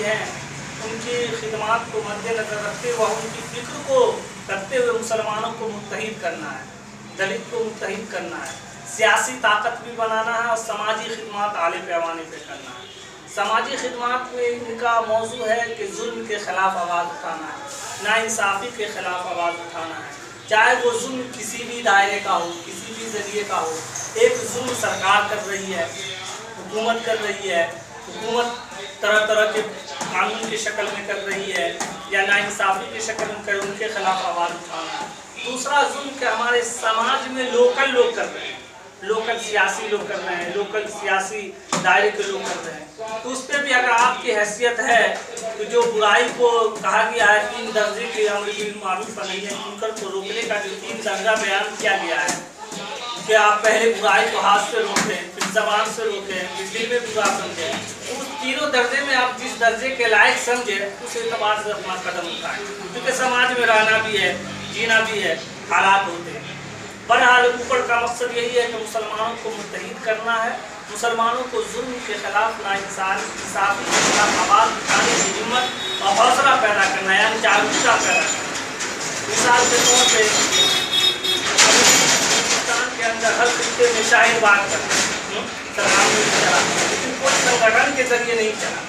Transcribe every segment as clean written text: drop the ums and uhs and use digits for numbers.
भी हैं उनकी खिदमत को मद्देनजर रखते हुए उनकी फिक्र को करते हुए मुसलमानों को मुत्तहिद करना है, दलित को मुत्तहिद करना है, सियासी ताकत भी बनाना है और समाजी खिदमत आले पैमाने पे करना है। समाजी खिदमत में इनका मौजू है कि जुल्म के ख़िलाफ़ आवाज़ उठाना है, नाइंसाफ़ी के ख़िलाफ़ आवाज़ उठाना है, चाहे वो जुल्म किसी भी दायरे का हो, किसी भी ज़रिए का हो। एक जुल्म सरकार कर रही है, हुकूमत कर रही है, हुकूमत तरह तरह के कानून की शक्ल में कर रही है या नाइंसाफ़ी की शक्ल में कर, उनके खिलाफ आवाज़ उठाना है। दूसरा जुल्म कि हमारे समाज में लोकल लोग कर रहे हैं, लोकल सियासी लोग कर रहे हैं, लोकल सियासी दायरे के लोग कर रहे हैं, तो उस पर भी अगर आपकी हैसियत है तो जो बुराई को कहा गया है 3 दर्जे के अमर बिल मारूफ व नही अनिल मुनकर को रोकने का जो 3 दर्जा बयान किया गया है कि आप पहले बुराई को हाथ से रोकें, फिर ज़बान से रोकें, फिर दिल में बुरा समझें। उस तीनों दर्जे में आप जिस दर्जे के लायक समझें उस एतबार से अपना कदम उठाएं, क्योंकि समाज में रहना भी है, जीना भी है, हालात होते हैं। बहरहाल ऊपर का मकसद यही है कि मुसलमानों को मुत्तहिद करना है, मुसलमानों को जुल्म के खिलाफ नाइंसाफ़ी के खिलाफ आवाज़ उठाने की हिम्मत और हौसला पैदा करना है, यानी जागरूकता पैदा करना। मिसाल के तौर पर हिंदुस्तान के अंदर हर खित्ते में शाहीन बाग करना सरकार ने चला, लेकिन कोई संगठन के जरिए नहीं चला,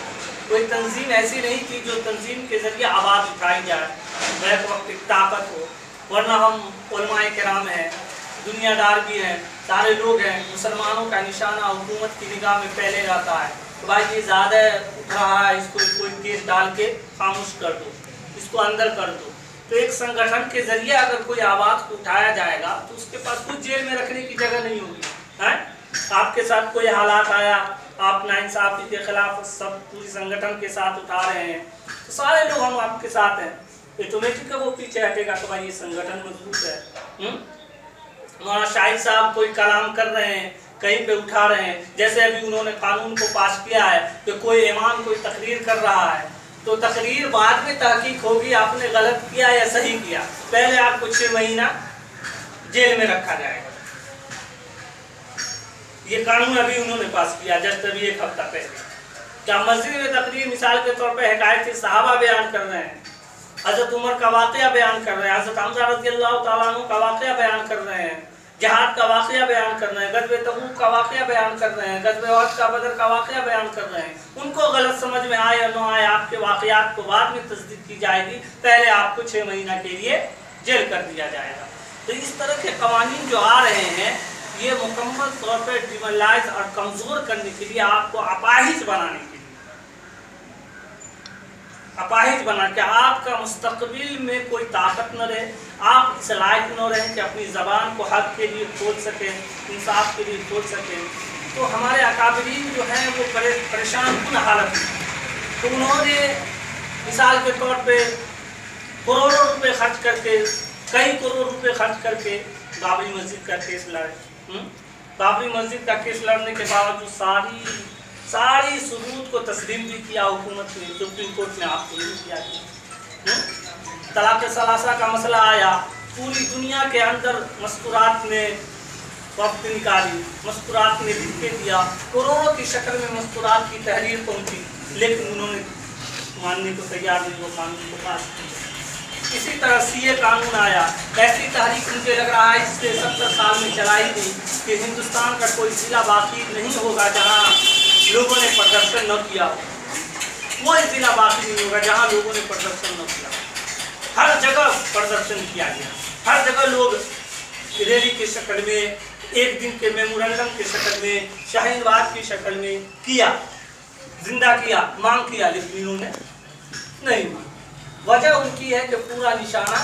कोई तंजीम ऐसी नहीं थी जो तंजीम के जरिए आवाज़ उठाई जाए, बैक वक्त एक ताकत हो। वरना हम उलमाए किराम हैं, दुनियादार भी हैं, सारे लोग हैं, मुसलमानों का निशाना हुकूमत की निगाह में पहले रहता है तो भाई ये ज़्यादा उठ रहा है, इसको कोई केस डाल के खामोश कर दो, इसको अंदर कर दो। तो एक संगठन के जरिए अगर कोई आवाज़ को उठाया जाएगा तो उसके पास कुछ जेल में रखने की जगह नहीं होगी, है? आपके साथ कोई हालात आया, आप नाइंसाफ़ी के खिलाफ सब पूरी संगठन के साथ उठा रहे हैं तो सारे लोग हम आपके साथ हैं, ऑटोमेटिक वो पीछे हटेगा तो भाई ये संगठन मजबूत है। मौलाना शाहिद साहब कोई कलाम कर रहे हैं, कहीं पे उठा रहे हैं, जैसे अभी उन्होंने कानून को पास किया है कि कोई इमाम कोई तकरीर कर रहा है तो तकरीर बाद में तहकीक होगी आपने गलत किया या सही किया, पहले आपको 6 महीना जेल में रखा जाएगा। ये कानून अभी उन्होंने पास किया जस्ट अभी 1 हफ्ता पहले। क्या मस्जिद में तकरीर मिसाल के तौर पर हिकायत सहाबा बयान कर रहे हैं, हज़रत उमर का वाक़या बयान कर रहे हैं, हज़रत हमज़ा रज़ियल्लाहु ताला अन्हु का वाक़या बयान कर रहे हैं, जहाद का वाक़या बयान कर रहे हैं, गज़वे तबूक का वाक़या बयान कर रहे हैं, गज़वे उहद का बदर का वाक़या बयान कर रहे हैं। उनको गलत समझ में आए या न आए, आपके वाक़यात को बाद में तस्दीक की जाएगी, पहले आपको 6 महीना के लिए जेल कर दिया जाएगा। तो इस तरह के कवानीन जो आ रहे हैं ये मुकम्मल तौर पर डिमोरलाइज और कमज़ोर करने के लिए, आपको अपाहिज बनाने के लिए, अपाहिज बना के आपका मुस्तकबिल में कोई ताकत न रहे, आप इस लायक न रहें कि अपनी ज़बान को हक़ के लिए खोल सकें, इंसाफ के लिए खोल सकें। तो हमारे अकाबरीन जो हैं वो बड़े परेशान कुन हालत में, तो उन्होंने मिसाल के तौर पे करोड़ों रुपए खर्च करके, कई करोड़ रुपए खर्च करके बाबरी मस्जिद का केस लड़े। बाबरी मस्जिद का केस लड़ने के बावजूद सारी सबूत को तस्लीम भी किया हुकूमत ने, सुप्रीम कोर्ट ने आपको नहीं किया। तलाक़ सलासा का मसला आया, पूरी दुनिया के अंदर मस्तूरात ने वक्त निकाली, मस्तूरात ने लिख के दिया, करोड़ों की शक्ल में मस्तूरात की तहरीर पहुँची, लेकिन उन्होंने मानने को तैयार नहीं, वो कानून को पास किया। इसी तरह सीए कानून आया, ऐसी तहरीक मुझे लग रहा है इससे 70 साल में चलाई गई कि हिंदुस्तान का कोई ज़िला बाकी नहीं होगा जहाँ लोगों ने प्रदर्शन न किया हो, कोई ज़िला बाकी नहीं होगा जहाँ लोगों ने प्रदर्शन न किया हो। हर जगह प्रदर्शन किया गया, हर जगह लोग रैली की शक्ल में, एक दिन के मेमोरेंडम की शक्ल में, शाहीन बाग की शक्ल में किया, जिंदा किया, मांग किया, लेकिन इन्होंने नहीं मांगा। वजह उनकी है कि पूरा निशाना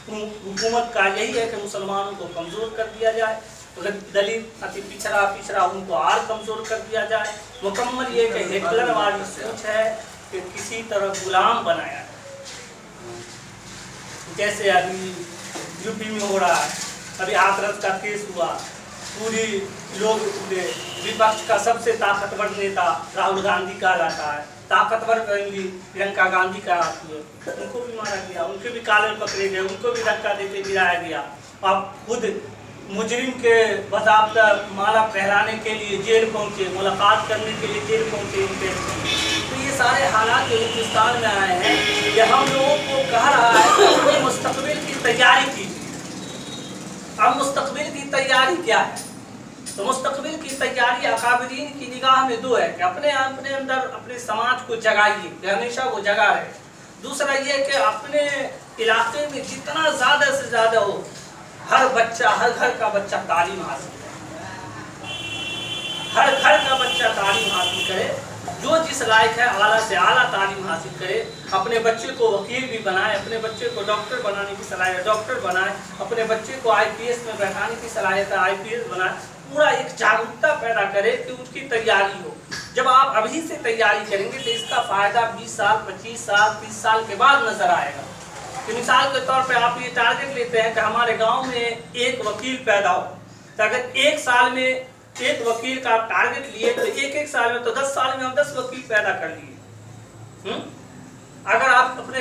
हुकूमत का यही है कि मुसलमानों को कमज़ोर कर दिया जाए, दलित अति पिछड़ा उनको और कमज़ोर कर दिया जाए। मुकम्मल ये कि हिटलर वाली सोच है कि किसी तरह गुलाम बनाया जाए, जैसे अभी यूपी में हो रहा है, अभी हाथरस का केस हुआ, पूरी लोग विपक्ष का सबसे ताकतवर नेता राहुल गांधी कहलाता है, ताकतवर कहेंगी प्रियंका गांधी कहलाती है, उनको भी मारा गया, उनके भी काले पकड़े गए, उनको भी धक्का देते गिराया गया। अब खुद मुजरिम के बाज़ाब्ता माला पहराने के लिए जेल पहुँचे, मुलाकात करने के लिए जेल पहुँचे उनके। तो ये सारे हालात जो हिंदुस्तान में आए हैं, ये हम लोगों को कह रहा है कि अपने मुस्तकबिल की तैयारी कीजिए। अब मुस्तकबिल की तैयारी क्या है? तो मुस्तकबिल की तैयारी अकाबरीन की निगाह में दो है कि अपने अंदर अपने समाज को जगाइए कि हमेशा वो जगा रहे। दूसरा ये कि अपने इलाके में जितना ज़्यादा से ज़्यादा हो, हर बच्चा, हर घर का बच्चा तालीम हासिल करे, हर घर का बच्चा तालीम हासिल करे, जो जिस लायक है आला से आला तालीम हासिल करे, अपने बच्चे को वकील भी बनाए, अपने बच्चे को डॉक्टर बनाने की सलाहियत डॉक्टर बनाए, अपने बच्चे को IPS में बैठाने की सलाहियत IPS बनाए, पूरा एक जागरूकता पैदा करे कि उसकी तैयारी हो। जब आप अभी से तैयारी करेंगे तो इसका फ़ायदा 20 साल, 25 साल, 30 साल के बाद नज़र आएगा। कि मिसाल के तौर पे आप ये टारगेट लेते हैं कि हमारे गांव में एक वकील पैदा हो, तो अगर एक साल में एक वकील का आप टारगेट लिए तो एक साल में, तो 10 साल में हम 10 वकील पैदा कर लिए। अगर आप अपने